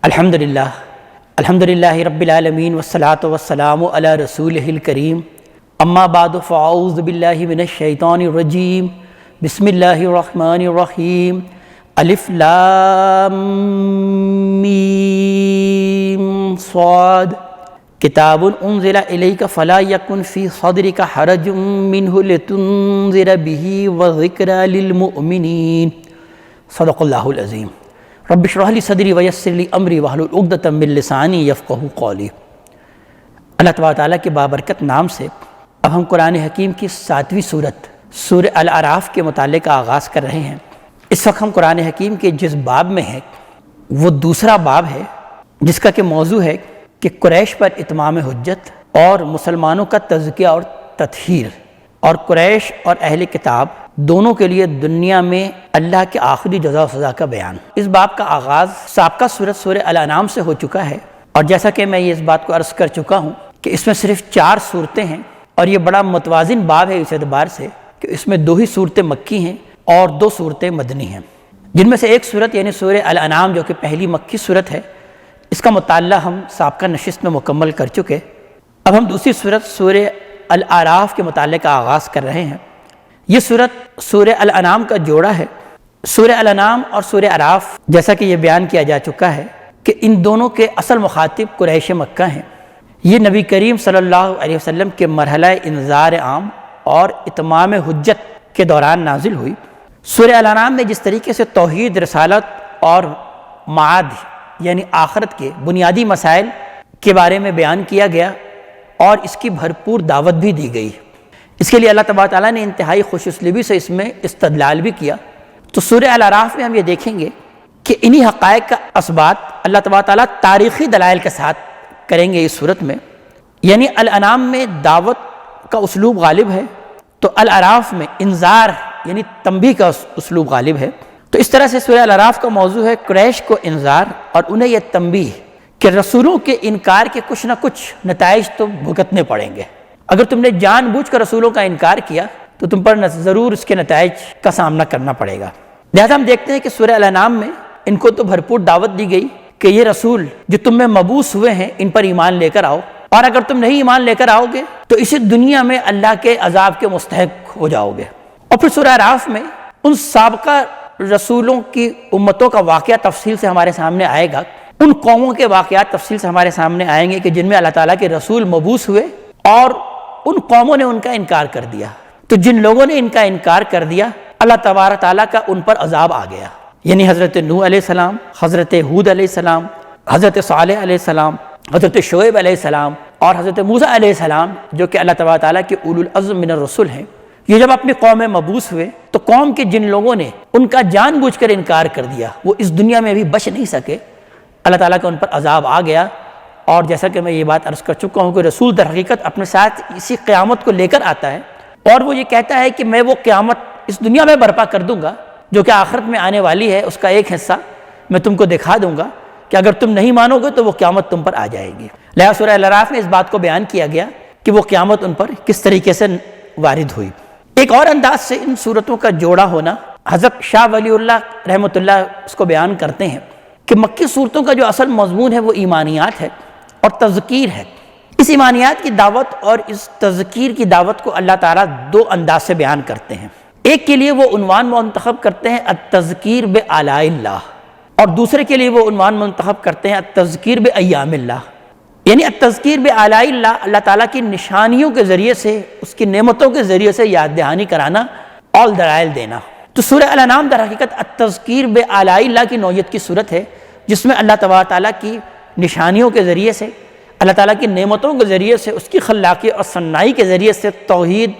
الحمدللہ رب العالمین والصلاة والسلام علی رسولہ الکریم اما بعد فاعوذ باللہ من الشیطان الرجیم بسم اللہ الرحمن الرحیم الف لام میم صاد کتاب انزل الیک فلا یکن فی صدرک حرج منہ لتنذر بہ وذکری للمؤمنین صدق اللہ العظیم رب اشرح لی صدری ویسر لی امری واحلل عقدۃ من لسانی یفقہوا قولی۔ اللہ تبارک تعالیٰ کے بابرکت نام سے اب ہم قرآن حکیم کی 7ویں سورت سورہ الاعراف کے متعلق آغاز کر رہے ہیں۔ اس وقت ہم قرآن حکیم کے جس باب میں ہیں وہ دوسرا باب ہے جس کا کہ موضوع ہے کہ قریش پر اتمام حجت اور مسلمانوں کا تزکیہ اور تطہیر، اور قریش اور اہل کتاب دونوں کے لیے دنیا میں اللہ کے آخری جزا و سزا کا بیان۔ اس باب کا آغاز سابقہ سورت سورہ الانعام سے ہو چکا ہے، اور جیسا کہ میں یہ اس بات کو عرض کر چکا ہوں کہ اس میں صرف 4 صورتیں ہیں، اور یہ بڑا متوازن باب ہے اس اعتبار سے کہ اس میں 2 ہی صورتیں مکی ہیں اور 2 صورتیں مدنی ہیں، جن میں سے ایک صورت یعنی سورہ الانعام جو کہ پہلی مکی صورت ہے، اس کا مطالعہ ہم سابقہ نشست میں مکمل کر چکے۔ اب ہم دوسری صورت سورہ الاعراف کے متعلق آغاز کر رہے ہیں۔ یہ صورت سورہ الانعام کا جوڑا ہے۔ سورہ الانعام اور سورہ اعراف جیسا کہ یہ بیان کیا جا چکا ہے کہ ان دونوں کے اصل مخاطب قریش مکہ ہیں۔ یہ نبی کریم صلی اللہ علیہ وسلم کے مرحلہ انذار عام اور اتمام حجت کے دوران نازل ہوئی۔ سورہ الانعام میں جس طریقے سے توحید، رسالت اور معاد یعنی آخرت کے بنیادی مسائل کے بارے میں بیان کیا گیا اور اس کی بھرپور دعوت بھی دی گئی، اس کے لیے اللہ تبارک تعالیٰ نے انتہائی خوش اسلوبی سے اس میں استدلال بھی کیا۔ تو سورہ الاعراف میں ہم یہ دیکھیں گے کہ انہی حقائق کا اثبات اللہ تبارک تعالیٰ تاریخی دلائل کے ساتھ کریں گے اس صورت میں۔ یعنی الانعام میں دعوت کا اسلوب غالب ہے تو الاعراف میں انذار یعنی تنبیہ کا اسلوب غالب ہے۔ تو اس طرح سے سورہ الاعراف کا موضوع ہے قریش کو انذار اور انہیں یہ تنبیہ کہ رسولوں کے انکار کے کچھ نہ کچھ نتائج تو بھگتنے پڑیں گے۔ اگر تم نے جان بوجھ کر رسولوں کا انکار کیا تو تم پر ضرور اس کے نتائج کا سامنا کرنا پڑے گا۔ لہذا ہم دیکھتے ہیں کہ سورہ الانعام میں ان کو تو بھرپور دعوت دی گئی کہ یہ رسول جو تم میں مبعوث ہوئے ہیں ان پر ایمان لے کر آؤ، اور اگر تم نہیں ایمان لے کر آؤ گے تو اسی دنیا میں اللہ کے عذاب کے مستحق ہو جاؤ گے۔ اور پھر سورہ اعراف میں ان سابقہ رسولوں کی امتوں کا واقعہ تفصیل سے ہمارے سامنے آئے گا، ان قوموں کے واقعات تفصیل سے ہمارے سامنے آئیں گے کہ جن میں اللہ تعالیٰ کے رسول مبعوث ہوئے اور ان قوموں نے ان کا انکار کر دیا۔ تو جن لوگوں نے ان کا انکار کر دیا اللہ تبارک تعالیٰ کا ان پر عذاب آ گیا، یعنی حضرت نوح علیہ السلام، حضرت ہود علیہ السلام، حضرت صالح علیہ السلام، حضرت شعیب علیہ السلام اور حضرت موسیٰ علیہ السلام جو کہ اللہ تبارک تعالیٰ کے اولو العزم من الرسل ہیں۔ یہ جب اپنی قوم میں مبعوث ہوئے تو قوم کے جن لوگوں نے ان کا جان بوجھ کر انکار کر دیا وہ اس دنیا میں بھی بچ نہیں سکے، اللہ تعالیٰ کا ان پر عذاب آ گیا۔ اور جیسا کہ میں یہ بات عرض کر چکا ہوں کہ رسول در حقیقت اپنے ساتھ اسی قیامت کو لے کر آتا ہے، اور وہ یہ کہتا ہے کہ میں وہ قیامت اس دنیا میں برپا کر دوں گا جو کہ آخرت میں آنے والی ہے، اس کا ایک حصہ میں تم کو دکھا دوں گا کہ اگر تم نہیں مانو گے تو وہ قیامت تم پر آ جائے گی۔ لہذا سورہ الاعراف میں اس بات کو بیان کیا گیا کہ وہ قیامت ان پر کس طریقے سے وارد ہوئی۔ ایک اور انداز سے ان صورتوں کا جوڑا ہونا حضرت شاہ ولی اللہ رحمۃ اللہ اس کو بیان کرتے ہیں کہ مکی صورتوں کا جو اصل مضمون ہے وہ ایمانیات ہے اور تذکیر ہے۔ اس ایمانیات کی دعوت اور اس تذکیر کی دعوت کو اللہ تعالیٰ 2 انداز سے بیان کرتے ہیں۔ ایک کے لیے وہ عنوان منتخب کرتے ہیں التذکیر بآلاء اللہ، اور دوسرے کے لیے وہ عنوان منتخب کرتے ہیں التذکیر بایام اللہ، یعنی التذکیر بآلاء اللہ، اللہ تعالیٰ کی نشانیوں کے ذریعے سے، اس کی نعمتوں کے ذریعے سے یاد دہانی کرانا اور دلائل دینا۔ تو سورہ الانعام در حقیقت التذکیر بآلاء اللہ کی نوعیت کی صورت ہے جس میں اللہ تبارک تعالیٰ کی نشانیوں کے ذریعے سے، اللہ تعالیٰ کی نعمتوں کے ذریعے سے، اس کی خلاقی اور صنائی کے ذریعے سے توحید،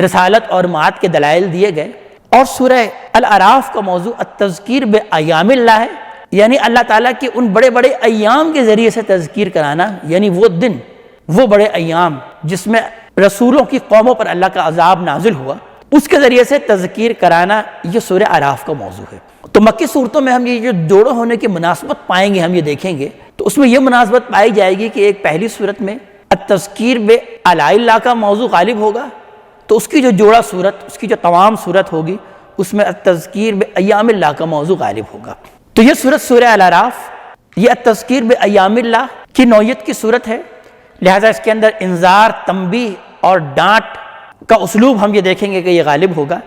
رسالت اور معاد کے دلائل دیے گئے۔ اور سورہ الاعراف کا موضوع التذکیر بایام اللہ ہے، یعنی اللہ تعالیٰ کے ان بڑے بڑے ایام کے ذریعے سے تذکیر کرانا، یعنی وہ دن، وہ بڑے ایام جس میں رسولوں کی قوموں پر اللہ کا عذاب نازل ہوا، اس کے ذریعے سے تذکیر کرانا، یہ سورہ اعراف کا موضوع ہے۔ تو مکی صورتوں میں ہم یہ جو جوڑوں ہونے کی مناسبت پائیں گے، ہم یہ دیکھیں گے تو اس میں یہ مناسبت پائی جائے گی کہ ایک پہلی صورت میں التذکیر بآلاء اللہ کا موضوع غالب ہوگا، تو اس کی جو جوڑا صورت، اس کی جو تمام صورت ہوگی اس میں التذکیر بایام اللہ کا موضوع غالب ہوگا۔ تو یہ صورت سورہ الاعراف یہ التذکیر بایام اللہ کی نوعیت کی صورت ہے، لہٰذا اس کے اندر انذار، تنبیہ اور ڈانٹ کا اسلوب ہم یہ دیکھیں گے کہ یہ غالب ہوگا،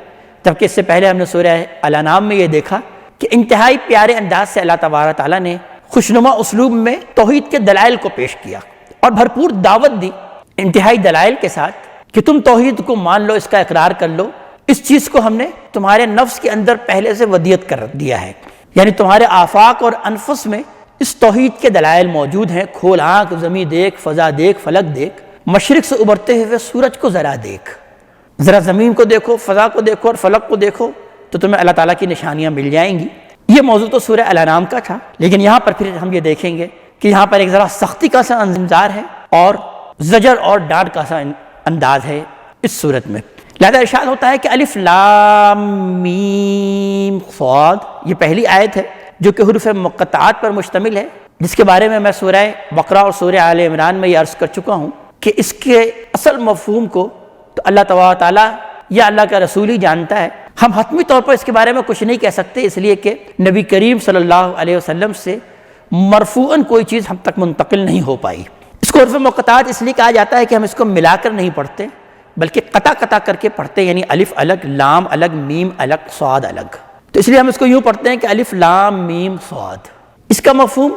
جبکہ اس سے پہلے ہم نے سورہ الانعام میں یہ دیکھا کہ انتہائی پیارے انداز سے اللہ تبارک تعالیٰ نے خوشنما اسلوب میں توحید کے دلائل کو پیش کیا اور بھرپور دعوت دی انتہائی دلائل کے ساتھ کہ تم توحید کو مان لو، اس کا اقرار کر لو، اس چیز کو ہم نے تمہارے نفس کے اندر پہلے سے ودیت کر دیا ہے، یعنی تمہارے آفاق اور انفس میں اس توحید کے دلائل موجود ہیں۔ کھول آنکھ، زمین دیکھ، فضا دیکھ، فلک دیکھ، مشرق سے ابھرتے ہوئے سورج کو ذرا دیکھ، ذرا زمین کو دیکھو، فضا کو دیکھو اور فلک کو دیکھو تو تمہیں اللہ تعالیٰ کی نشانیاں مل جائیں گی۔ یہ موضوع تو سورہ الانعام کا تھا، لیکن یہاں پر پھر ہم یہ دیکھیں گے کہ یہاں پر ایک ذرا سختی کا سا انذار ہے اور زجر اور ڈانٹ کا سا انداز ہے اس صورت میں۔ لہذا ارشاد ہوتا ہے کہ الف لام میم صاد، یہ پہلی آیت ہے جو کہ حروف مقطعات پر مشتمل ہے، جس کے بارے میں میں سورہ بقرہ اور سورہ آل عمران میں یہ عرض کر چکا ہوں کہ اس کے اصل مفہوم کو تو اللہ تبارک تعالیٰ یا اللہ کا رسول ہی جانتا ہے، ہم حتمی طور پر اس کے بارے میں کچھ نہیں کہہ سکتے، اس لیے کہ نبی کریم صلی اللہ علیہ وسلم سے مرفوعاً کوئی چیز ہم تک منتقل نہیں ہو پائی۔ اس کو حروف مقطعات اس لیے کہا جاتا ہے کہ ہم اس کو ملا کر نہیں پڑھتے بلکہ قطع قطع کر کے پڑھتے، یعنی الف الگ، لام الگ، میم الگ، صاد الگ، تو اس لیے ہم اس کو یوں پڑھتے ہیں کہ الف لام میم صاد۔ اس کا مفہوم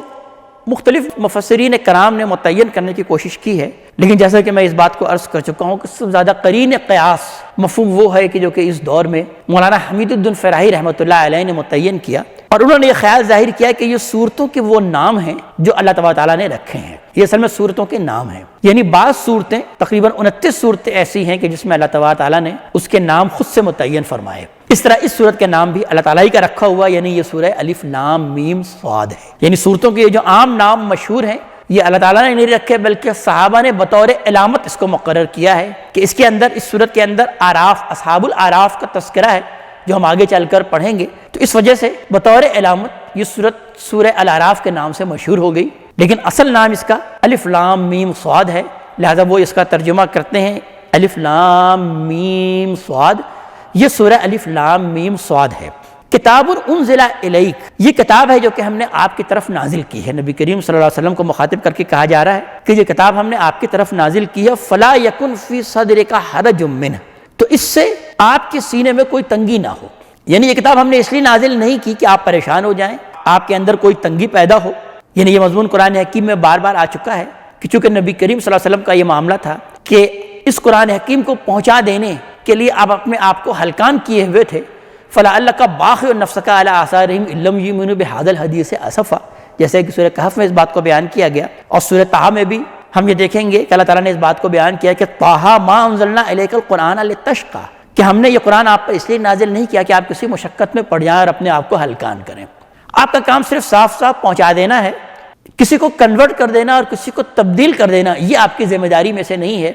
مختلف مفسرین کرام نے متعین کرنے کی کوشش کی ہے، لیکن جیسا کہ میں اس بات کو عرض کر چکا ہوں کہ سب سے زیادہ قرین قیاس مفہوم وہ ہے کہ جو کہ اس دور میں مولانا حمید الدین فراہی رحمۃ اللہ علیہ نے متعین کیا، اور انہوں نے یہ خیال ظاہر کیا کہ یہ صورتوں کے وہ نام ہیں جو اللہ تبارک تعالیٰ نے رکھے ہیں، یہ اصل میں صورتوں کے نام ہیں، یعنی بعض صورتیں تقریباً 29 صورتیں ایسی ہیں کہ جس میں اللہ تبارک تعالیٰ نے اس کے نام خود سے متعین فرمائے۔ اس طرح اس صورت کا نام بھی اللہ تعالیٰ ہی کا رکھا ہوا، یعنی یہ سورہ الف لام میم صاد ہے، یعنی صورتوں کے یہ جو عام نام مشہور ہیں یہ اللہ تعالیٰ نے نہیں رکھے بلکہ صحابہ نے بطور علامت اس کو مقرر کیا ہے کہ اس کے اندر، اس صورت کے اندر اعراف، اصحاب الاعراف کا تذکرہ ہے جو ہم آگے چل کر پڑھیں گے، تو اس وجہ سے بطور علامت یہ صورت سورہ الاعراف کے نام سے مشہور ہو گئی، لیکن اصل نام اس کا الف لام میم صاد ہے، لہذا وہ اس کا ترجمہ کرتے ہیں الف لام میم صاد۔ یہ سورہ الف لام میم صاد ہے۔ کتاب انزل الیک، یہ کتاب ہے جو کہ ہم نے آپ کی طرف نازل کی ہے، نبی کریم صلی اللہ علیہ وسلم کو مخاطب کر کے کہا جا رہا ہے کہ یہ کتاب ہم نے آپ کی طرف نازل کی ہے، فلا یکن فی صدرک حرج منہ، تو اس سے آپ کے سینے میں کوئی تنگی نہ ہو، یعنی یہ کتاب ہم نے اس لیے نازل نہیں کی کہ آپ پریشان ہو جائیں، آپ کے اندر کوئی تنگی پیدا ہو، یعنی یہ مضمون قرآن حکیم میں بار بار آ چکا ہے کہ چونکہ نبی کریم صلی اللہ علیہ وسلم کا یہ معاملہ تھا کہ اس قرآن حکیم کو پہنچا دینے کے لیے آپ اپنے آپ کو ہلکان کیے ہوئے تھے، فَلَعَلَّكَ بَاخِعٌ نَفْسَكَ عَلَىٰ آثَارِهِمْ إِن لَّمْ يُؤْمِنُوا بِهَٰذَا الْحَدِيثِ أَسَفًا، جیسے کہ سورہ کہف میں اس بات کو بیان کیا گیا، اور سورہ طٰہٰ میں بھی ہم یہ دیکھیں گے کہ اللہ تعالیٰ نے اس بات کو بیان کیا کہ طٰہٰ مَا أَنزَلْنَا إِلَيْكَ الْقُرْآنَ لِتَشْقَىٰ، کہ ہم نے یہ قرآن آپ پر اس لیے نازل نہیں کیا کہ آپ کسی مشقت میں پڑ جائیں اور اپنے آپ کو ہلکان کریں، آپ کا کام صرف صاف صاف پہنچا دینا ہے، کسی کو کنورٹ کر دینا اور کسی کو تبدیل کر دینا یہ آپ کی ذمہ داری میں سے نہیں ہے۔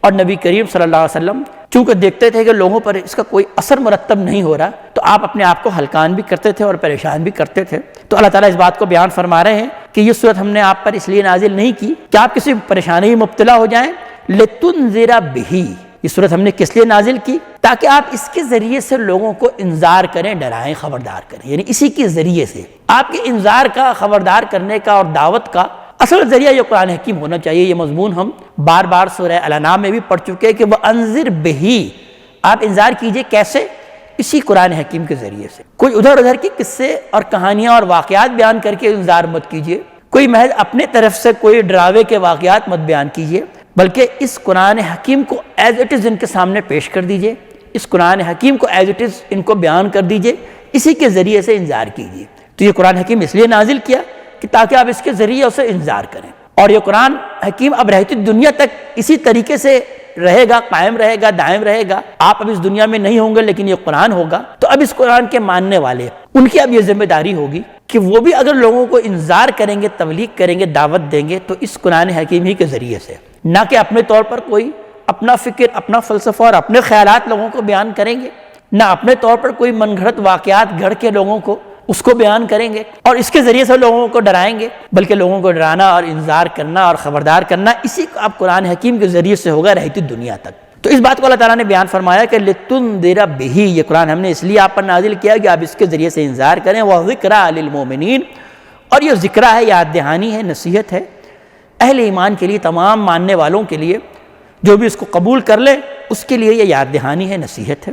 اور نبی کریم صلی اللہ علیہ وسلم چونکہ دیکھتے تھے کہ لوگوں پر اس کا کوئی اثر مرتب نہیں ہو رہا تو آپ اپنے آپ کو ہلکان بھی کرتے تھے اور پریشان بھی کرتے تھے، تو اللہ تعالیٰ اس بات کو بیان فرما رہے ہیں کہ یہ صورت ہم نے آپ پر اس لیے نازل نہیں کی کہ آپ کسی پریشانی میں مبتلا ہو جائیں، لِتُنذِرَ بِهِ، یہ صورت ہم نے کس لیے نازل کی تاکہ آپ اس کے ذریعے سے لوگوں کو انذار کریں، ڈرائیں، خبردار کریں، یعنی اسی کے ذریعے سے آپ کے انذار کا، خبردار کرنے کا اور دعوت کا اصل ذریعہ یہ قرآن حکیم ہونا چاہیے۔ یہ مضمون ہم بار بار سورہ الانعام میں بھی پڑھ چکے کہ وَأَنذِرْ بِهِ، آپ انذار کیجئے کیسے؟ اسی قرآن حکیم کے ذریعے سے، کوئی ادھر ادھر کی قصے اور کہانیاں اور واقعات بیان کر کے انذار مت کیجئے، کوئی محض اپنے طرف سے کوئی ڈراوے کے واقعات مت بیان کیجئے، بلکہ اس قرآن حکیم کو ایز اٹ از ان کے سامنے پیش کر دیجئے، اس قرآن حکیم کو ایز اٹ از ان کو بیان کر دیجئے، اسی کے ذریعے سے انذار کیجئے۔ تو یہ قرآن حکیم اس لیے نازل کیا کہ تاکہ آپ اس کے ذریعے اسے انذار کریں، اور یہ قرآن حکیم اب رہتی دنیا تک اسی طریقے سے رہے گا، قائم رہے گا، دائم رہے گا۔ آپ اب اس دنیا میں نہیں ہوں گے لیکن یہ قرآن ہوگا، تو اب اس قرآن کے ماننے والے ان کی اب یہ ذمہ داری ہوگی کہ وہ بھی اگر لوگوں کو انذار کریں گے، تبلیغ کریں گے، دعوت دیں گے تو اس قرآن حکیم ہی کے ذریعے سے، نہ کہ اپنے طور پر کوئی اپنا فکر، اپنا فلسفہ اور اپنے خیالات لوگوں کو بیان کریں گے، نہ اپنے طور پر کوئی من گھڑت واقعات گھڑ کے لوگوں کو اس کو بیان کریں گے اور اس کے ذریعے سے لوگوں کو ڈرائیں گے، بلکہ لوگوں کو ڈرانا اور انذار کرنا اور خبردار کرنا اسی کو اب قرآن حکیم کے ذریعے سے ہوگا رہتی دنیا تک۔ تو اس بات کو اللہ تعالیٰ نے بیان فرمایا کہ لِتُنذِرَ بِهِ، یہ قرآن ہم نے اس لیے آپ پر نازل کیا کہ آپ اس کے ذریعے سے انذار کریں، وَذِکْرَىٰ لِلْمُؤْمِنِينَ، اور یہ ذکرہ ہے، یاد دہانی ہے، نصیحت ہے اہل ایمان کے لیے، تمام ماننے والوں کے لیے، جو بھی اس کو قبول کر لے اس کے لیے یہ یاد دہانی ہے، نصیحت ہے۔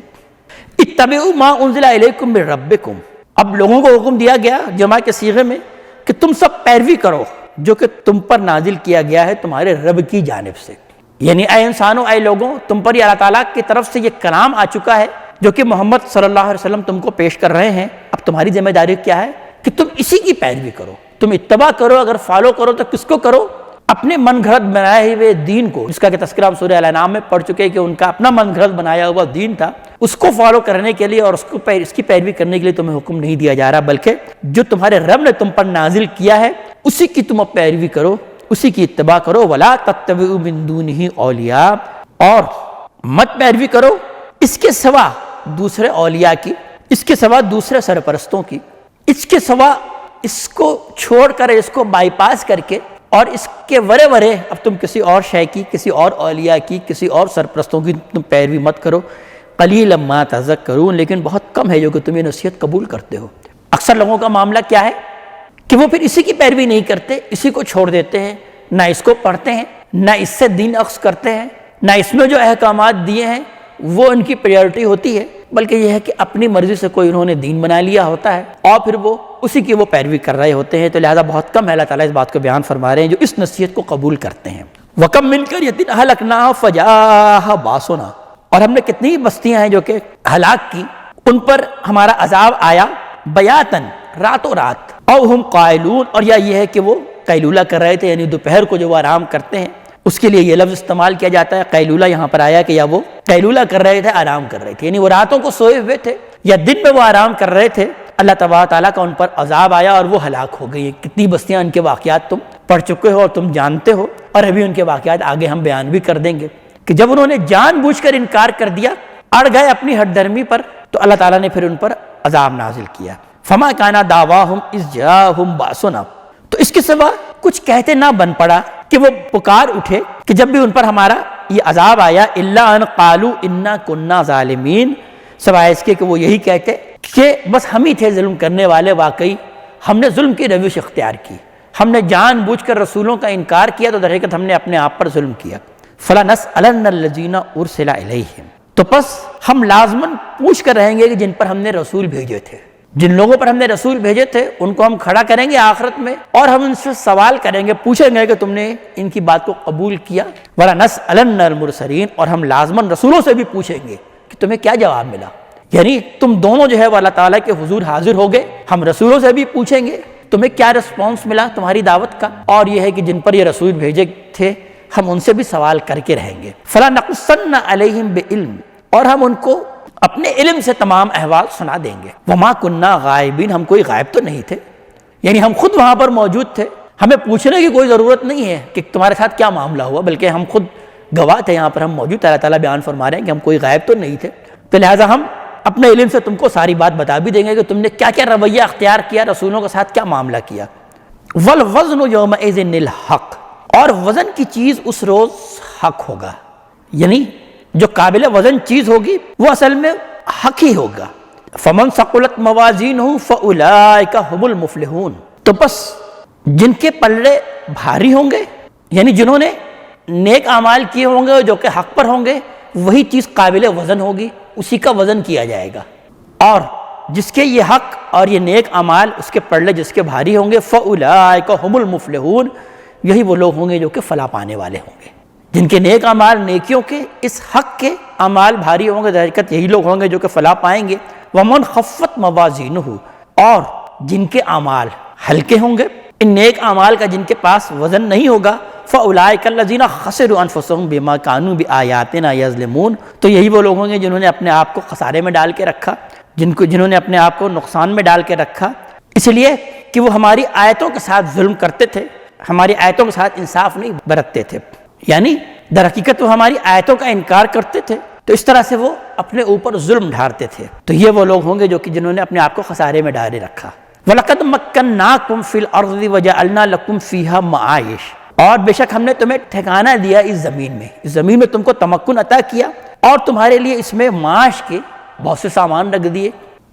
اتبعوا ما انزل الیکم من ربکم، اب لوگوں کو حکم دیا گیا جمع کے صیغے میں کہ تم سب پیروی کرو جو کہ تم پر نازل کیا گیا ہے تمہارے رب کی جانب سے، یعنی اے انسانوں، اے لوگوں، تم پر یہ اللہ تعالیٰ کی طرف سے یہ کلام آ چکا ہے جو کہ محمد صلی اللہ علیہ وسلم تم کو پیش کر رہے ہیں۔ اب تمہاری ذمہ داری کیا ہے کہ تم اسی کی پیروی کرو، تم اتباع کرو، اگر فالو کرو تو کس کو کرو؟ اپنے من گھڑت بنائے ہوئے دین کو، جس کا کہ تذکرہ ہم سورہ الانعام میں پڑھ چکے کہ ان کا اپنا من گھڑت بنایا ہوا دین تھا، اس کو فالو کرنے کے لیے اور اس کی پیروی کرنے کے لیے تمہیں حکم نہیں دیا جا رہا، بلکہ جو تمہارے رب نے تم پر نازل کیا ہے اسی کی تم اب پیروی کرو، اسی کی اتباع کرو۔ وَلَا تَتَّبِعُوا مِن دُونِهِ أَوْلِيَاءَ، اور مت پیروی کرو اس کے سوا دوسرے اولیاء کی، اس کے سوا دوسرے سرپرستوں کی، اس کے سوا، اس کو چھوڑ کر، اس کو بائی پاس کر کے اور اس کے ورے ورے اب تم کسی اور شے کی، کسی اور اولیاء کی، کسی اور سرپرستوں کی تم پیروی مت کرو۔ قلیلا ما تذکرون، لیکن بہت کم ہے جو کہ تم یہ نصیحت قبول کرتے ہو۔ اکثر لوگوں کا معاملہ کیا ہے کہ وہ پھر اسی کی پیروی نہیں کرتے، اسی کو چھوڑ دیتے ہیں، نہ اس کو پڑھتے ہیں، نہ اس سے دین اخذ کرتے ہیں، نہ اس میں جو احکامات دیے ہیں وہ ان کی پریورٹی ہوتی ہے، بلکہ یہ ہے کہ اپنی مرضی سے کوئی انہوں نے دین بنا لیا ہوتا ہے اور پھر وہ اسی کی وہ پیروی کر رہے ہوتے ہیں۔ تو لہذا بہت کم ہے، اللہ تعالیٰ اس بات کو بیان فرما رہے ہیں جو اس نصیحت کو قبول کرتے ہیں۔ وَكَم مِّن قَرْيَةٍ أَهْلَكْنَاهَا فَجَاءَهَا بَأْسُنَا، اور ہم نے کتنی بستیاں ہیں جو کہ ہلاک کی، ان پر ہمارا عذاب آیا بیاتن، راتوں رات، او ہم قائلون، اور یا یہ ہے کہ وہ قیلولہ کر رہے تھے، یعنی دوپہر کو جو وہ آرام کرتے ہیں اس کے لیے یہ لفظ استعمال کیا جاتا ہے۔ قیلولہ یہاں پر آیا کہ یا وہ قیلولہ کر رہے تھے، آرام کر رہے تھے، یعنی وہ راتوں کو سوئے ہوئے تھے یا دن میں وہ آرام کر رہے تھے، اللہ تبارک تعالیٰ کا ان پر عذاب آیا اور وہ ہلاک ہو گئی۔ کتنی بستیاں ان کے واقعات تم پڑھ چکے ہو اور تم جانتے ہو، اور ابھی ان کے واقعات آگے ہم بیان بھی کر دیں گے کہ جب انہوں نے جان بوجھ کر انکار کر دیا، اڑ گئے اپنی ہٹ درمی پر، تو اللہ تعالیٰ نے پھر ان پر عذاب نازل کیا۔ فما کان دعواہم اذ جاءہم باسنا، تو اس کے سوا کچھ کہتے نہ بن پڑا کہ وہ پکار اٹھے کہ جب بھی ان پر ہمارا یہ عذاب آیا، الا ان قالوا انا كنا ظالمین، سوائے اس کے کہ وہ یہی کہتے کہ بس ہم ہی تھے ظلم کرنے والے، واقعی ہم نے ظلم کی روش اختیار کی، ہم نے جان بوجھ کر رسولوں کا انکار کیا، تو در حقیقت ہم نے اپنے آپ پر ظلم کیا۔ فَلَنَسْأَلَنَّ الَّذِينَ أُرْسِلَ إِلَيْهِمْ، تو پس ہم لازماً پوچھ کر رہیں گے کہ جن پر ہم نے رسول بھیجے تھے، جن لوگوں پر ہم نے رسول بھیجے تھے ان کو ہم کھڑا کریں گے آخرت میں، اور ہم ان سے سوال کریں گے، پوچھیں گے کہ تم نے ان کی بات کو قبول کیا۔ وَلَنَسْأَلَنَّ الْمُرْسَلِينَ، اور ہم لازماً رسولوں سے بھی پوچھیں گے کہ تمہیں کیا جواب ملا، یعنی تم دونوں جو ہے وہ اللہ تعالیٰ کے حضور حاضر ہو گئے، ہم رسولوں سے بھی پوچھیں گے تمہیں کیا رسپانس ملا تمہاری دعوت کا، اور یہ ہے کہ جن پر یہ رسول بھیجے تھے ہم ان سے بھی سوال کر کے رہیں گے۔ فَلَنَقُصَّنَّ عَلَيْهِمْ بِعِلْمٍ، اور ہم ان کو اپنے علم سے تمام احوال سنا دیں گے۔ وَمَا كُنَّا غَائِبِينَ، ہم کوئی غائب تو نہیں تھے، یعنی ہم خود وہاں پر موجود تھے، ہمیں پوچھنے کی کوئی ضرورت نہیں ہے کہ تمہارے ساتھ کیا معاملہ ہوا، بلکہ ہم خود گواہ تھے، یہاں پر ہم موجود، اللہ تعالیٰ بیان فرما رہے ہیں کہ ہم کوئی غائب تو نہیں تھے، تو لہٰذا ہم اپنے علم سے تم کو ساری بات بتا بھی دیں گے کہ تم نے کیا کیا رویہ اختیار کیا، رسولوں کے ساتھ کیا معاملہ کیا۔ وَالْوَزْنُ يَوْمَئِذٍ الْحَقُّ، اور وزن کی چیز اس روز حق ہوگا، یعنی جو قابل وزن چیز ہوگی وہ اصل میں حق ہی ہوگا۔ فَمَنْ ثَقُلَتْ مَوَازِينُهُ فَأُولَٰئِكَ هُمُ الْمُفْلِحُونَ، تو بس جن کے پلڑے بھاری ہوں گے، یعنی جنہوں نے نیک اعمال کیے ہوں گے جو کہ حق پر ہوں گے، وہی چیز قابل وزن ہوگی، اسی کا وزن کیا جائے گا، اور جس کے یہ حق اور یہ نیک اعمال اس کے پلڑے جس کے بھاری ہوں گے، فَأُولَٰئِكَ هُمُ الْمُفْلِحُونَ، یہی وہ لوگ ہوں گے جو کہ فلاح پانے والے ہوں گے، جن کے نیک اعمال، نیکیوں کے اس حق کے اعمال بھاری ہوں گے، در حقیقت یہی لوگ ہوں گے جو کہ فلاح پائیں گے۔ وَمَنْ خَفَّتْ مَوَازِينُهُ، اور جن کے اعمال ہلکے ہوں گے، ان نیک اعمال کا جن کے پاس وزن نہیں ہوگا، فَأُولَٰئِكَ الَّذِينَ خَسِرُوا أَنفُسَهُمْ بِمَا كَانُوا بِآيَاتِنَا يَظْلِمُونَ، تو یہی وہ لوگ ہوں گے جنہوں نے اپنے آپ کو خسارے میں ڈال کے رکھا، جنہوں نے اپنے آپ کو نقصان میں ڈال کے رکھا، اس لیے کہ وہ ہماری آیتوں کے ساتھ ظلم کرتے تھے، ہماری آیتوں کے ساتھ انصاف نہیں برتتے تھے، یعنی در حقیقت وہ ہماری آیتوں کا انکار کرتے تھے، تو اس طرح سے وہ اپنے اوپر ظلم ڈھارتے تھے، تو یہ وہ لوگ ہوں گے جو کہ جنہوں نے اپنے آپ کو خسارے میں ڈالے رکھا۔ وَلَقَدْ مَكَّنَّاكُمْ فِي الْأَرْضِ وَجَعَلْنَا لَكُمْ فِيهَا مَعَائِشَ، اور بے شک ہم نے تمہیں ٹھکانہ دیا اس زمین میں تم کو تمکن عطا کیا، اور تمہارے لیے اس میں معاش کے بہت سے سامان رکھ دیے،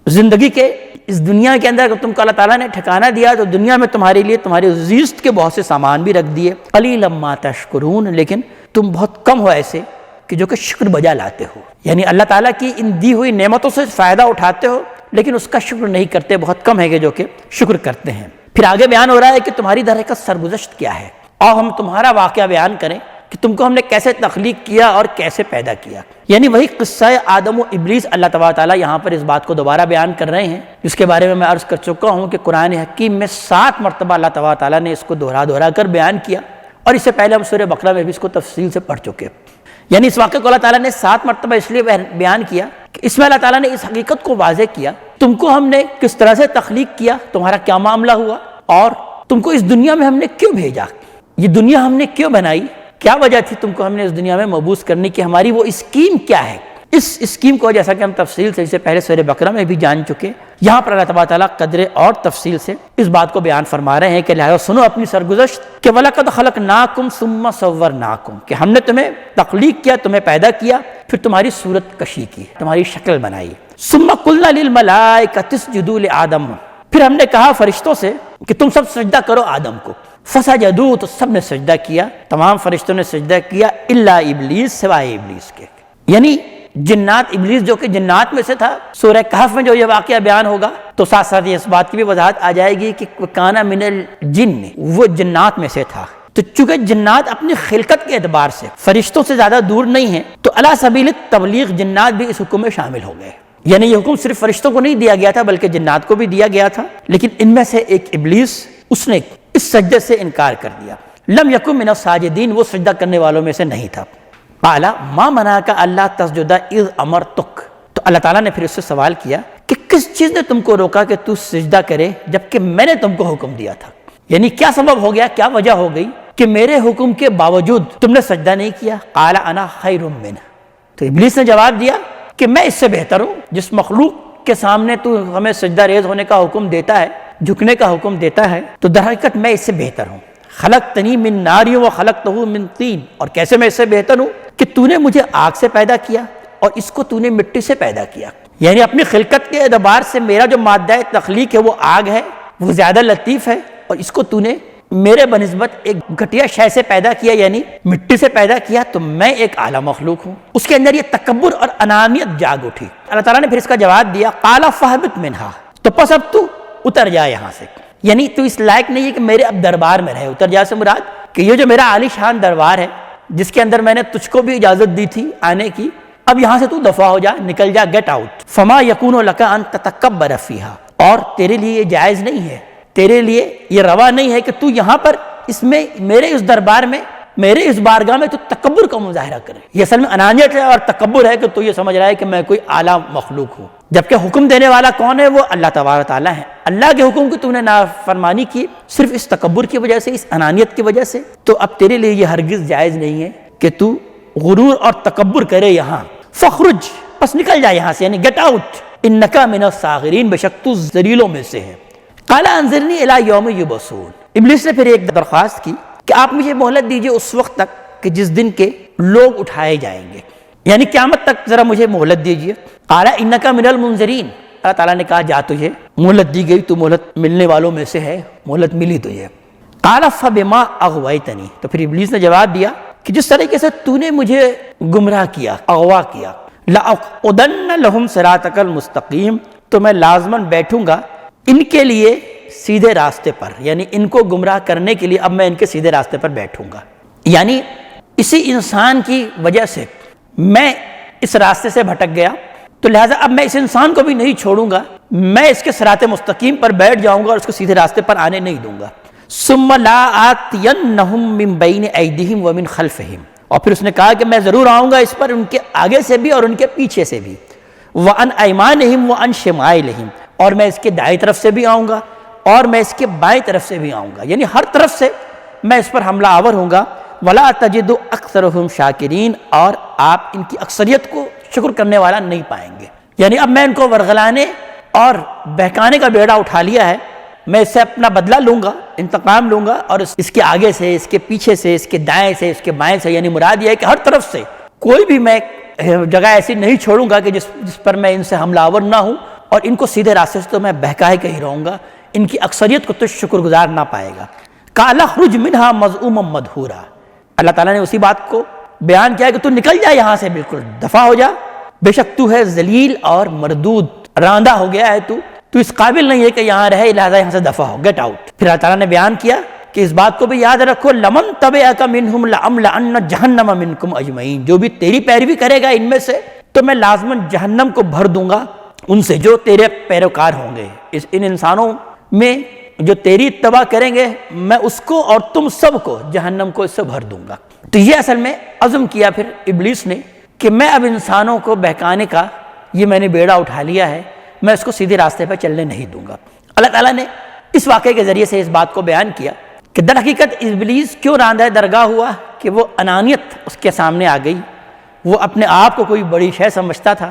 زندگی کے اس دنیا کے اندر تم کو اللہ تعالیٰ نے ٹھکانہ دیا تو دنیا میں تمہارے لیے تمہارے زیست کے بہت سے سامان بھی رکھ دیے. قلیلا ما تشکرون، لیکن تم بہت کم ہو ایسے کہ جو کہ شکر بجا لاتے ہو. یعنی اللہ تعالیٰ کی ان دی ہوئی نعمتوں سے فائدہ اٹھاتے ہو لیکن اس کا شکر نہیں کرتے. بہت کم ہے کہ جو کہ شکر کرتے ہیں. پھر آگے بیان ہو رہا ہے کہ تمہاری در حقیقت سرگزشت کیا ہے، اور ہم تمہارا واقعہ بیان کریں کہ تم کو ہم نے کیسے تخلیق کیا اور کیسے پیدا کیا. یعنی وہی قصہ آدم و ابلیس اللہ تبارک تعالیٰ یہاں پر اس بات کو دوبارہ بیان کر رہے ہیں، جس کے بارے میں عرض کر چکا ہوں کہ قرآن حکیم میں 7 مرتبہ اللہ تبارک تعالیٰ نے اس کو دہرا کر بیان کیا، اور اس سے پہلے ہم سورہ بقرہ میں بھی اس کو تفصیل سے پڑھ چکے. یعنی اس واقعے کو اللہ تعالیٰ نے 7 مرتبہ اس لیے بیان کیا کہ اس میں اللہ تعالیٰ نے اس حقیقت کو واضح کیا تم کو ہم نے کس طرح سے تخلیق کیا، تمہارا کیا معاملہ ہوا، اور تم کو اس دنیا میں ہم نے کیوں بھیجا، یہ دنیا ہم نے کیوں بنائی، کیا وجہ تھی تم کو ہم نے اس دنیا میں مبعوث کرنے کی، ہماری وہ اسکیم کیا ہے. اس اسکیم کو جیسا کہ ہم تفصیل سے اس سے پہلے سورہ بقرہ میں بھی جان چکے، یہاں پر اللہ تبارک تعالیٰ قدر اور تفصیل سے اس بات کو بیان فرما رہے ہیں کہ لہذا سنو اپنی سرگزشت کہ وَلَقَدْ خَلَقْنَاكُمْ ثُمَّ صَوَّرْنَاكُمْ، کہ ہم نے تمہیں تخلیق کیا، تمہیں پیدا کیا، پھر تمہاری صورت کشی کی، تمہاری شکل بنائی. ثُمَّ قُلْنَا لِلْمَلَائِكَةِ اسْجُدُوا لِآدَمَ، پھر ہم نے کہا فرشتوں سے کہ تم سب سجدہ کرو آدم کو. فسجدوا، تو سب نے سجدہ کیا، تمام فرشتوں نے سجدہ کیا، الا ابلیس، سوائے ابلیس کے. یعنی جنات، ابلیس جو کہ جنات میں سے تھا، سورہ کہف میں جو یہ واقعہ بیان ہوگا تو ساتھ ساتھ اس بات کی بھی وضاحت آ جائے گی کہ کانا من الجن، وہ جنات میں سے تھا. تو چونکہ جنات اپنی خلقت کے اعتبار سے فرشتوں سے زیادہ دور نہیں ہیں، تو علی سبیل التبلیغ جنات بھی اس حکم میں شامل ہو گئے. یعنی یہ حکم صرف فرشتوں کو نہیں دیا گیا تھا بلکہ جنات کو بھی دیا گیا تھا، لیکن ان میں سے ایک ابلیس، اس نے اس سجدے سے انکار کر دیا. لم یکن من الساجدین، وہ سجدہ کرنے والوں میں سے نہیں تھا. قال ما منعک الا تسجد اذ امرتک، تو اللہ تعالیٰ نے پھر اس سے سوال کیا کہ کس چیز نے تم کو روکا کہ تو سجدہ کرے جبکہ میں نے تم کو حکم دیا تھا. یعنی کیا سبب ہو گیا، کیا وجہ ہو گئی کہ میرے حکم کے باوجود تم نے سجدہ نہیں کیا. قال انا خیر منہ، تو ابلیس نے جواب دیا کہ میں اس سے بہتر ہوں. جس مخلوق کے سامنے تو ہمیں سجدہ ریز ہونے کا حکم دیتا ہے، جھکنے کا حکم دیتا ہے، تو در حقیقت میں اس سے بہتر ہوں. خلقتنی من نار وخلقتہ من طین، اور کیسے میں اس سے بہتر ہوں کہ تو نے مجھے آگ سے پیدا کیا اور اس کو تو نے مٹی سے پیدا کیا. یعنی اپنی خلقت کے اعتبار سے میرا جو مادہ تخلیق ہے وہ آگ ہے، وہ زیادہ لطیف ہے، اور اس کو تو نے میرے بنسبت ایک گھٹیا شے سے پیدا کیا، یعنی مٹی سے پیدا کیا، تو میں ایک اعلیٰ مخلوق ہوں. اس کے اندر یہ تکبر اور انانیت جاگ اٹھی. اللہ تعالیٰ نے پھر اس کا جواب دیا قال فاہبط منہا، تو پس اب تو اتر جا یہاں سے. یعنی تو اس لائق نہیں ہے کہ میرے اب دربار میں رہے. اتر جا سے مراد کہ یہ جو میرا عالی شان دربار ہے جس کے اندر میں نے تجھ کو بھی اجازت دی تھی آنے کی، اب یہاں سے تو دفع ہو جا، نکل جا، گیٹ آؤٹ. فما یکون لک ان تتکبر فیہا، اور تیرے لیے یہ جائز نہیں ہے، تیرے لیے یہ روا نہیں ہے کہ تو یہاں پر اس میں میرے اس دربار میں، میرے اس بارگاہ میں تو تکبر کا مظاہرہ کرے. یہ اصل میں انانیت ہے اور تکبر ہے کہ تو یہ سمجھ رہا ہے کہ میں کوئی اعلیٰ مخلوق ہوں، جبکہ حکم دینے والا کون ہے؟ وہ اللہ تبارک تعالیٰ ہے. اللہ کے حکم کی تو نے نافرمانی کی صرف اس تکبر کی وجہ سے، اس انانیت کی وجہ سے، تو اب تیرے لیے یہ ہرگز جائز نہیں ہے کہ تو غرور اور تکبر کرے یہاں. فخرج، پس نکل جا یہاں سے، یعنی گیٹ آؤٹ. انک من الصاغرین، بے شک تو ذلیلوں میں سے ہے. قال انظرنی الی یوم یبعثون، ابلیس نے پھر ایک درخواست کی کہ آپ مجھے مہلت دیجئے اس وقت تک کہ جس دن کے لوگ اٹھائے جائیں گے، یعنی قیامت تک ذرا مجھے مہلت دیجئے. قال انک من المنذرین، اللہ تعالیٰ نے کہا جا تجھے مہلت دی گئی، تو مہلت ملنے والوں میں سے ہے، مہلت ملی تجھے. قال فبما اغویتنی، تو پھر ابلیس نے جواب دیا کہ جس طریقے سے تو نے مجھے گمراہ کیا، اغوا کیا، لأقعدن لهم صراطک المستقیم، تو میں لازماً بیٹھوں گا ان کے لیے سیدھے راستے پر، یعنی ان کو گمراہ کرنے کے لیے اب میں ان کے سیدھے راستے پر بیٹھوں گا. یعنی اسی انسان کی وجہ سے میں اس راستے سے بھٹک گیا، تو لہٰذا اب میں اس انسان کو بھی نہیں چھوڑوں گا، میں اس کے صراط مستقیم پر بیٹھ جاؤں گا اور اس کو سیدھے راستے پر آنے نہیں دوں گا. ثم لا آتینہم من بین ایدیہم ومن خلفہم، اور پھر اس نے کہا کہ میں ضرور آؤں گا اس پر ان کے آگے سے بھی اور ان کے پیچھے سے بھی. وعن ایمانہم وعن شمائلہم، اور میں اس کے دائیں طرف سے بھی آؤں گا اور میں اس کے بائیں طرف سے بھی آؤں گا، یعنی ہر طرف سے میں اس پر حملہ آور ہوں گا. ولا تجد اکثرہم شاکرین، اور آپ ان کی اکثریت کو شکر کرنے والا نہیں پائیں گے. یعنی اب میں ان کو ورغلانے اور بہکانے کا بیڑا اٹھا لیا ہے، میں اس سے اپنا بدلہ لوں گا، انتقام لوں گا، اور اس کے آگے سے، اس کے پیچھے سے، اس کے دائیں سے، اس کے بائیں سے، یعنی مراد یہ ہے کہ ہر طرف سے کوئی بھی میں جگہ ایسی نہیں چھوڑوں گا کہ جس پر میں ان سے حملہ آور نہ ہوں اور ان کو سیدھے راستے سے تو میں بہکائے کے ہی رہوں گا، ان کی اکثریت کو تو شکر گزار نہ پائے گا۔ قَالَ اخْرُجْ مِنْهَا مَذْءُومًا مَدْحُورًا، اللہ تعالیٰ نے اسی بات کو بیان کیا کہ تو نکل جا یہاں سے، بالکل دفع ہو جا، بے شک تو ہے ذلیل اور مردود، راندا ہو گیا ہے، تو اس قابل نہیں ہے کہ یہاں رہے، لہذا یہاں سے دفع ہو، گیٹ آؤٹ۔ پھر اللہ تعالیٰ نے بیان کیا کہ اس بات کو بھی یاد رکھو، لَمَن تَبِعَكَ مِنْهُمْ لَأَمْلَأَنَّ جَهَنَّمَ مِنْكُمْ أَجْمَعِينَ، جو بھی تیری پیروی کرے گا ان میں سے تو میں لازماً جہنم کو بھر دوں گا ان سے جو تیرے پیروکار ہوں گے، ان انسانوں میں جو تیری اتباع کریں گے میں اس کو اور تم سب کو جہنم کو اس سے بھر دوں گا۔ تو یہ اصل میں عزم کیا پھر ابلیس نے کہ میں اب انسانوں کو بہکانے کا یہ میں نے بیڑا اٹھا لیا ہے، میں اس کو سیدھے راستے پہ چلنے نہیں دوں گا۔ اللہ تعالیٰ نے اس واقعے کے ذریعے سے اس بات کو بیان کیا کہ در حقیقت ابلیس کیوں راندہ درگاہ ہوا، کہ وہ انانیت اس کے سامنے آ گئی، وہ اپنے آپ کو کوئی بڑی شے سمجھتا تھا،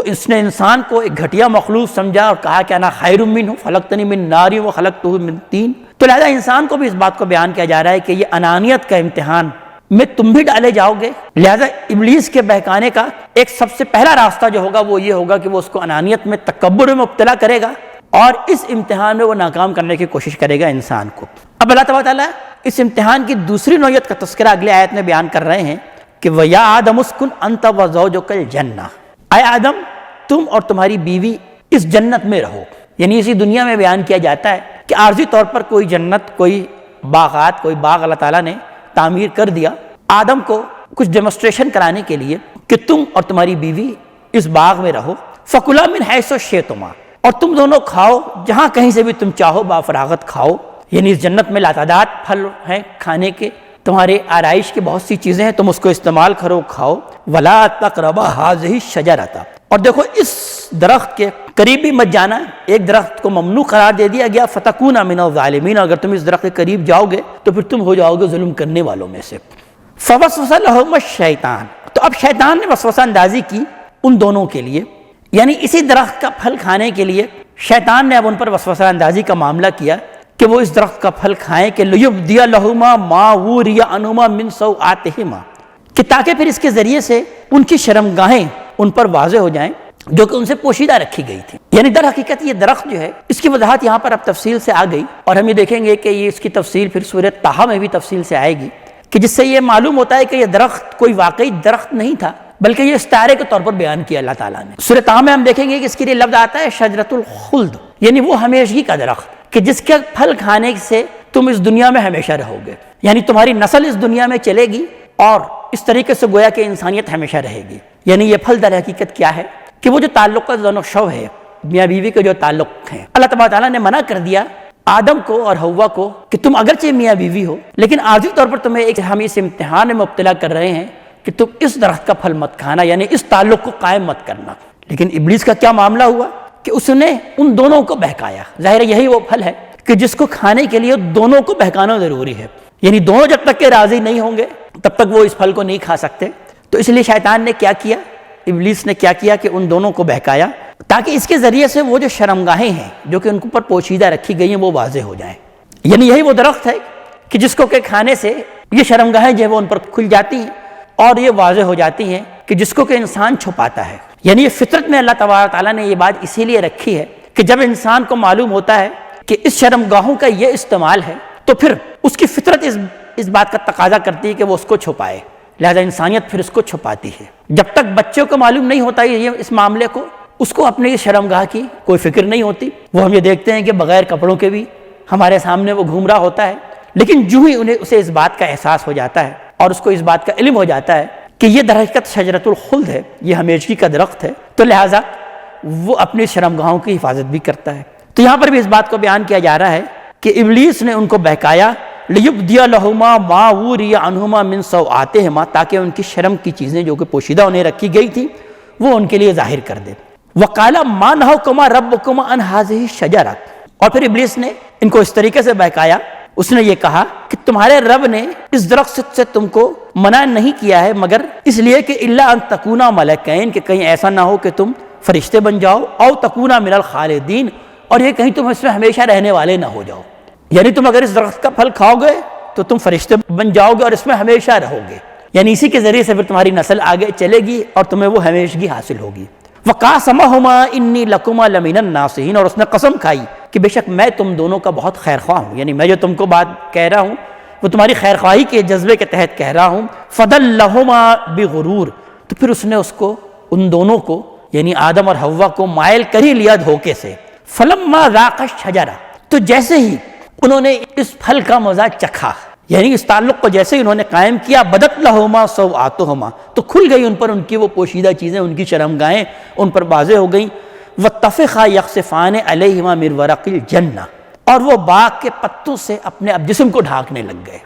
اس نے انسان کو ایک گھٹیا مخلوق سمجھا اور کہا کہ انا خیر منہ خلقتنی من نار وخلقتہ من طین۔ تو لہذا انسان کو بھی اس بات کو بیان کیا جا رہا ہے کہ یہ انانیت کا امتحان میں تم بھی ڈالے جاؤ گے، لہذا ابلیس کے بہکانے کا ایک سب سے پہلا راستہ جو ہوگا وہ یہ ہوگا کہ وہ اس کو انانیت میں، تکبر میں مبتلا کرے گا اور اس امتحان میں وہ ناکام کرنے کی کوشش کرے گا انسان کو۔ اب اللہ تعالیٰ اس امتحان کی دوسری نوعیت کا تذکرہ اگلے آیت میں بیان کر رہے ہیں کہ وَيَا آدَمُ اسْكُنْ أَنْتَ وَزَوْجُكَ الْجَنَّةَ، اے آدم تم اور تمہاری بیوی اس جنت میں رہو۔ یعنی اسی دنیا میں بیان کیا جاتا ہے کہ عارضی طور پر کوئی جنت، کوئی باغات، کوئی باغ اللہ تعالیٰ نے تعمیر کر دیا آدم کو کچھ ڈیمونسٹریشن کرانے کے لیے کہ تم اور تمہاری بیوی اس باغ میں رہو، فَكُلَا مِنْ حَيْثُ شِئْتُمَا، اور تم دونوں کھاؤ جہاں کہیں سے بھی تم چاہو، بافراغت کھاؤ۔ یعنی اس جنت میں لاتعداد پھل ہیں کھانے کے، تمہارے آرائش کی بہت سی چیزیں ہیں، تم اس کو استعمال کرو، کھاؤ۔ وَلَا تَقْرَبَا هَٰذِهِ الشَّجَرَةَ، اور دیکھو اس درخت کے قریب بھی مت جانا۔ ایک درخت کو ممنوع قرار دے دیا گیا، فَتَكُونَ مِنَ الظَّالِمِينَ، اگر تم اس درخت کے قریب جاؤ گے تو پھر تم ہو جاؤ گے ظلم کرنے والوں میں سے۔ فَوَسْوَسَ لَهُمَا الشَّيْطَانُ، تو اب شیطان نے وسوسہ اندازی کی ان دونوں کے لیے، یعنی اسی درخت کا پھل کھانے کے لیے شیطان نے اب ان پر وسوسہ اندازی کا معاملہ کیا کہ وہ اس درخت کا پھل کھائیں کہ لِيُبْدِيَ لَهُمَا مَا وُرِيَ عَنْهُمَا مِنْ سَوْآتِهِمَا، کہ تاکہ پھر اس کے ذریعے سے ان کی شرمگاہیں ان پر واضح ہو جائیں جو کہ ان سے پوشیدہ رکھی گئی تھی۔ یعنی در حقیقت یہ درخت جو ہے اس کی وضاحت یہاں پر اب تفصیل سے آ گئی، اور ہم یہ دیکھیں گے کہ یہ اس کی تفصیل پھر سورہ طٰہٰ میں بھی تفصیل سے آئے گی، کہ جس سے یہ معلوم ہوتا ہے کہ یہ درخت کوئی واقعی درخت نہیں تھا بلکہ یہ استعارے کے طور پر بیان کیا اللہ تعالیٰ نے۔ سورہ طٰہٰ میں ہم دیکھیں گے کہ اس کے لیے لفظ آتا ہے شجرۃ الخلد، یعنی وہ ہمیشگی کا درخت کہ جس کے پھل کھانے سے تم اس دنیا میں ہمیشہ رہو گے، یعنی تمہاری نسل اس دنیا میں چلے گی اور اس طریقے سے گویا کہ انسانیت ہمیشہ رہے گی۔ یعنی یہ پھل در حقیقت کیا ہے کہ وہ جو تعلق کا زن و شو ہے، میاں بیوی کے جو تعلق ہیں، اللہ تعالیٰ نے منع کر دیا آدم کو اور حوا کو کہ تم اگرچہ میاں بیوی ہو لیکن عارضی طور پر تمہیں ہم اس امتحان میں مبتلا کر رہے ہیں کہ تم اس درخت کا پھل مت کھانا، یعنی اس تعلق کو قائم مت کرنا۔ لیکن ابلیس کا کیا معاملہ ہوا کہ اس نے ان دونوں کو بہکایا۔ ظاہر یہی وہ پھل ہے کہ جس کو کھانے کے لیے دونوں کو بہکانا ضروری ہے، یعنی دونوں جب تک کہ راضی نہیں ہوں گے تب تک وہ اس پھل کو نہیں کھا سکتے۔ تو اس لیے شیطان نے کیا کیا، ابلیس نے کیا کیا کہ ان دونوں کو بہکایا تاکہ اس کے ذریعے سے وہ جو شرمگاہیں ہیں جو کہ ان کے اوپر پوشیدہ رکھی گئی ہیں وہ واضح ہو جائیں۔ یعنی یہی وہ درخت ہے کہ جس کو کہ کھانے سے یہ شرمگاہیں جو ہے وہ ان پر کھل جاتی ہیں اور یہ واضح ہو جاتی ہیں کہ جس کو کہ انسان چھپاتا ہے۔ یعنی یہ فطرت میں اللہ تبارک تعالیٰ نے یہ بات اسی لیے رکھی ہے کہ جب انسان کو معلوم ہوتا ہے کہ اس شرمگاہوں کا یہ استعمال ہے تو پھر اس کی فطرت اس بات کا تقاضا کرتی ہے کہ وہ اس کو چھپائے، لہذا انسانیت پھر اس کو چھپاتی ہے۔ جب تک بچوں کو معلوم نہیں ہوتا یہ اس معاملے کو، اس کو اپنی شرمگاہ کی کوئی فکر نہیں ہوتی، وہ ہم یہ دیکھتے ہیں کہ بغیر کپڑوں کے بھی ہمارے سامنے وہ گھوم رہا ہوتا ہے، لیکن جو ہی اسے اس بات کا احساس ہو جاتا ہے اور اس کو اس بات کا علم ہو جاتا ہے کہ یہ در حقیقت شجرۃ الخلد ہے، یہ ہمیشگی کا درخت ہے، تو لہٰذا وہ اپنی شرمگاہوں کی حفاظت بھی کرتا ہے۔ تو یہاں پر بھی اس بات کو بیان کیا جا رہا ہے کہ ابلیس نے ان کو بہکایا لِيُبْدِيَ لَهُمَا مَا وُرِيَ عَنْهُمَا مِنْ سَوْآتِهِمَا، تاکہ ان کی شرم کی چیزیں جو کہ پوشیدہ انہیں رکھی گئی تھی وہ ان کے لیے ظاہر کر دے۔ وَقَالَ مَا نَهَاكُمَا رَبُّكُمَا عَنْ هَٰذِهِ الشَّجَرَةِ، اور پھر ابلیس نے ان کو اس طریقے سے بہکایا، اس نے یہ کہا کہ تمہارے رب نے اس درخت سے تم کو منع نہیں کیا ہے مگر اس لیے کہ إِلَّا أَن تَكُونَا مَلَكَيْنِ، کہ کہیں ایسا نہ ہو کہ تم فرشتے بن جاؤ، أَوْ تَكُونَا مِنَ الْخَالِدِينَ، اور یہ کہیں تم اس میں ہمیشہ رہنے والے نہ ہو جاؤ، یعنی تم اگر اس درخت کا پھل کھاؤ گے تو تم فرشتے بن جاؤ گے اور اس میں ہمیشہ رہو گے، یعنی اسی کے ذریعے سے پھر تمہاری نسل آگے چلے گی اور تمہیں وہ ہمیشگی حاصل ہوگی۔ وَقَاسَمَهُمَا إِنِّي لَكُمَا لَمِنَ النَّاصِحِينَ، اور اس نے قسم کھائی کہ بے شک میں تم دونوں کا بہت خیر خواہ ہوں، یعنی میں جو تم کو بات کہہ رہا ہوں وہ تمہاری خیر خواہی کے جذبے کے تحت کہہ رہا ہوں۔ فَدَلَّهُمَا بِغُرُورٍ، تو پھر اس نے اس کو ان دونوں کو یعنی آدم اور حوا کو مائل کر ہی لیا دھوکے سے۔ فَلَمَّا ذَاقَا الشَّجَرَةَ، تو جیسے ہی انہوں نے اس پھل کا مزہ چکھا، یعنی اس تعلق کو جیسے ہی انہوں نے قائم کیا، بدت لہما سوآتہما، تو کھل گئی ان پر ان کی وہ پوشیدہ چیزیں، ان کی شرمگاہیں ان پر واضح ہو گئیں۔ واتفقا یخصفان علیہما من ورق الجنہ، اور وہ باغ کے پتوں سے اپنے اب جسم کو ڈھانکنے لگ گئے،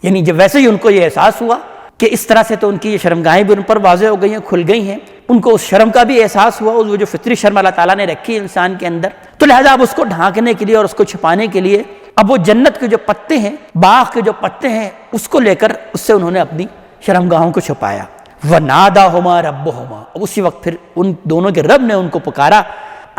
یعنی جب ویسے ہی ان کو یہ احساس ہوا کہ اس طرح سے تو ان کی یہ شرمگاہیں بھی ان پر واضح ہو گئی ہیں، کھل گئی ہیں، ان کو اس شرم کا بھی احساس ہوا، وہ جو فطری شرم اللہ تعالیٰ نے رکھی ہے انسان کے اندر، تو لہذا اب اس کو ڈھانکنے کے لیے اور اس کو چھپانے کے لیے اب وہ جنت کے جو پتے ہیں، باغ کے جو پتے ہیں، اس کو لے کر اس سے انہوں نے اپنی شرمگاہوں کو چھپایا۔ وَنَادَاهُمَا رَبُّهُمَا، اب اسی وقت پھر ان دونوں کے رب نے ان کو پکارا،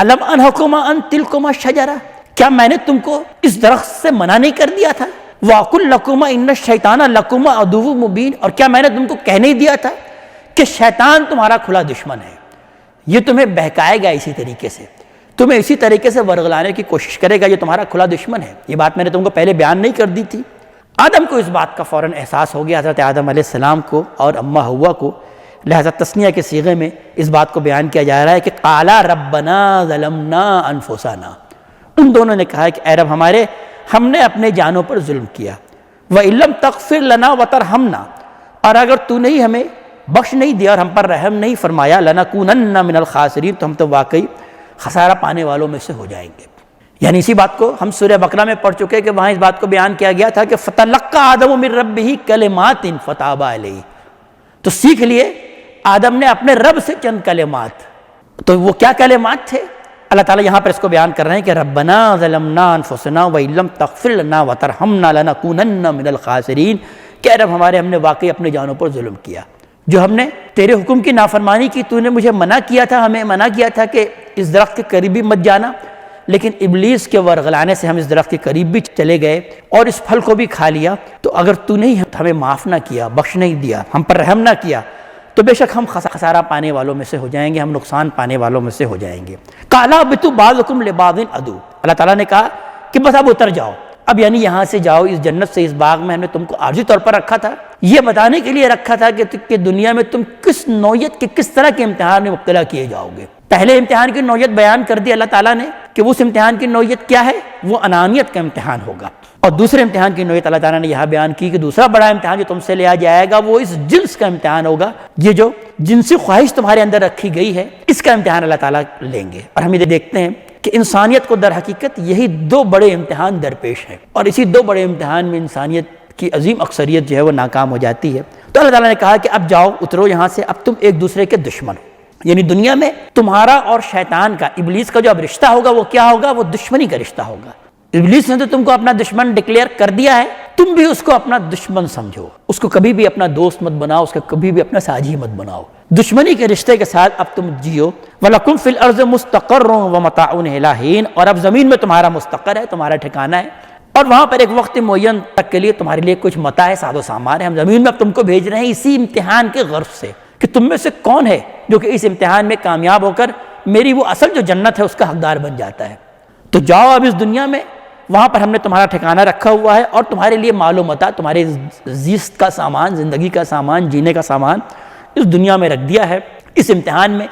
أَلَمْ أَنْهَكُمَا أَنْ تِلْكُمَا الشَّجَرَةَ، کیا میں نے تم کو اس درخت سے منع نہیں کر دیا تھا؟ وَأَقُلْ لَكُمَا إِنَّ الشَّيْطَانَ لَكُمَا عَدُوٌّ مُبِينٌ، اور کیا میں نے تم کو کہہ نہیں دیا تھا کہ شیطان تمہارا کھلا دشمن ہے، یہ تمہیں بہکائے گا اسی طریقے سے، تمہیں اسی طریقے سے ورغلانے کی کوشش کرے گا، یہ تمہارا کھلا دشمن ہے۔ یہ بات میں نے تم کو پہلے بیان نہیں کر دی تھی؟ آدم کو اس بات کا فوراً احساس ہو گیا، حضرت آدم علیہ السلام کو اور اماں حوا کو، لہذا تثنیہ کے صیغے میں اس بات کو بیان کیا جا رہا ہے کہ قالا ربنا ظلمنا انفسنا، ان دونوں نے کہا کہ اے رب ہمارے، ہم نے اپنے جانوں پر ظلم کیا، وَإِن لَّمْ تَغْفِرْ لَنَا وَتَرْحَمْنَا، اور اگر تو نہیں ہمیں بخش نہیں دیا اور ہم پر رحم نہیں فرمایا، لَنَكُونَنَّ مِنَ الْخَاسِرِينَ، تو ہم تو واقعی خسارہ پانے والوں میں سے ہو جائیں گے۔ یعنی اسی بات کو ہم سورہ بقرہ میں پڑھ چکے کہ وہاں اس بات کو بیان کیا گیا تھا کہ فَتَلَقَّىٰ آدَمُ مِن رَبِّهِ كَلِمَاتٍ فَتَابَ عَلَيْهِ، تو سیکھ لیے آدم نے اپنے رب سے چند کلمات، تو وہ کیا کلمات تھے؟ اللہ تعالیٰ یہاں پر اس کو بیان کر رہے ہیں کہ ربنا ظلمنا انفسنا وَإِن لَّمْ تَغْفِرْ لَنَا وَتَرْحَمْنَا لَنَكُونَنَّ مِنَ الْخَاسِرِينَ، کہ رب ہمارے، ہم نے واقعی اپنے جانوں پر ظلم کیا، جو ہم نے تیرے حکم کی نافرمانی کی، تو نے مجھے منع کیا تھا، ہمیں منع کیا تھا کہ اس درخت کے قریب بھی مت جانا، لیکن ابلیس کے ورغلانے سے ہم اس درخت کے قریب بھی چلے گئے اور اس پھل کو بھی کھا لیا، تو اگر تو نہیں ہمیں معاف نہ کیا، بخش نہیں دیا، ہم پر رحم نہ کیا، تو بے شک ہم خسارہ پانے والوں میں سے ہو جائیں گے، ہم نقصان پانے والوں میں سے ہو جائیں گے۔ قَالَا اهْبِطُوا بَعْضُكُمْ لِبَعْضٍ عَدُوٌّ، اللہ تعالیٰ نے کہا کہ بس اب اتر جاؤ، اب یعنی یہاں سے جاؤ، اس جنت سے، اس باغ میں ہم نے تم کو عارضی طور پر رکھا تھا، یہ بتانے کے لیے رکھا تھا کہ دنیا میں تم کس نوعیت کے، کس طرح کے امتحان میں مبتلا کیے جاؤ گے۔ پہلے امتحان کی نوعیت بیان کر دی اللہ تعالیٰ نے کہ اس امتحان کی نوعیت کیا ہے، وہ انانیت کا امتحان ہوگا، اور دوسرے امتحان کی نوعیت اللہ تعالیٰ نے یہاں بیان کی کہ دوسرا بڑا امتحان جو تم سے لیا جائے گا وہ اس جنس کا امتحان ہوگا، یہ جو جنسی خواہش تمہارے اندر رکھی گئی ہے، اس کا امتحان اللہ تعالیٰ لیں گے۔ اور ہم یہ دیکھتے ہیں کہ انسانیت کو در حقیقت یہی دو بڑے امتحان درپیش ہیں، اور اسی دو بڑے امتحان میں انسانیت کی عظیم اکثریت جو ہے وہ ناکام ہو جاتی ہے۔ تو اللہ تعالیٰ نے کہا کہ اب جاؤ، اترو یہاں سے، اب تم ایک دوسرے کے دشمن ہو، یعنی دنیا میں تمہارا اور شیطان کا، ابلیس کا جو اب رشتہ ہوگا وہ کیا ہوگا، وہ دشمنی کا رشتہ ہوگا۔ ابلیس نے تو تم کو اپنا دشمن ڈکلیئر کر دیا ہے، تم بھی اس کو اپنا دشمن سمجھو، اس کو کبھی بھی اپنا دوست مت بناؤ، اس کا کبھی بھی اپنا ساجی مت بناؤ، دشمنی کے رشتے کے ساتھ اب تم جیو۔ وَلَكُمْ فِي الْأَرْضِ مُسْتَقَرٌّ وَمَتَاعٌ إِلَىٰ حِينٍ، اور اب زمین میں تمہارا مستقر ہے، تمہارا ٹھکانہ ہے، اور وہاں پر ایک وقت معین تک کے لیے تمہارے لیے کچھ متاع ہے، ساز و سامان ہے، ہم زمین میں اب تم کو بھیج رہے ہیں اسی امتحان کے غرض سے کہ تم میں سے کون ہے جو کہ اس امتحان میں کامیاب ہو کر میری وہ اصل جو جنت ہے اس کا حقدار بن جاتا ہے۔ تو جاؤ اب اس دنیا میں، وہاں پر ہم نے تمہارا ٹھکانہ رکھا ہوا ہے، اور تمہارے لیے مال و متاع، تمہارے زیست کا سامان، زندگی کا سامان، جینے کا سامان اس دنیا میں رکھ دیا ہے۔ اس امتحان میں،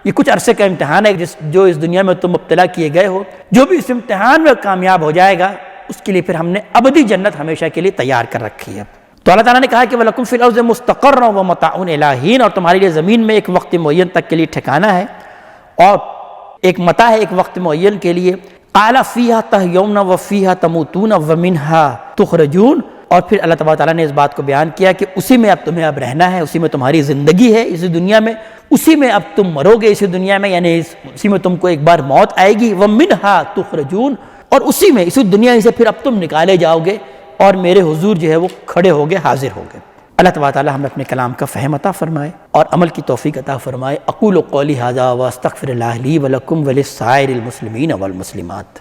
یہ کچھ عرصے کا امتحان ہے جو اس دنیا میں تم مبتلا کیے گئے ہو، جو بھی اس امتحان میں کامیاب ہو جائے گا اس کے لیے پھر ہم نے ابدی جنت ہمیشہ کے لیے تیار کر رکھی ہے۔ تو اللہ تعالیٰ نے کہا کہ وَلَكُمْ فِي الْأَرْضِ مُسْتَقَرٌّ وَمَتَاعٌ إِلَىٰ حِينٍ، اور تمہارے لیے زمین میں ایک وقت معین تک کے لیے ٹھکانہ ہے اور ایک متاع ہے ایک وقت معین کے لیے۔ قَالَ فِيهَا تَحْيَوْنَ وَفِيهَا تَمُوتُونَ وَمِنْهَا تُخْرَجُونَ، اور پھر اللہ تبارک تعالیٰ نے اس بات کو بیان کیا کہ اسی میں اب تمہیں اب رہنا ہے، اسی میں تمہاری زندگی ہے اسی دنیا میں، اسی میں اب تم مرو گے اسی دنیا میں، یعنی اسی میں تم کو ایک بار موت آئے گی۔ وَمِنْهَا تُخْرَجُونَ، اور اسی میں، اسی دنیا سے پھر اب تم نکالے جاؤ گے اور میرے حضور جو ہے وہ کھڑے ہو گئے، حاضر ہو گئے۔ اللہ تبارک تعالیٰ ہمیں اپنے کلام کا فہم عطا فرمائے اور عمل کی توفیق عطا فرمائے۔ اقول قولی ھذا واستغفر اللہ لی ولکم ولسائر المسلمین والمسلمات۔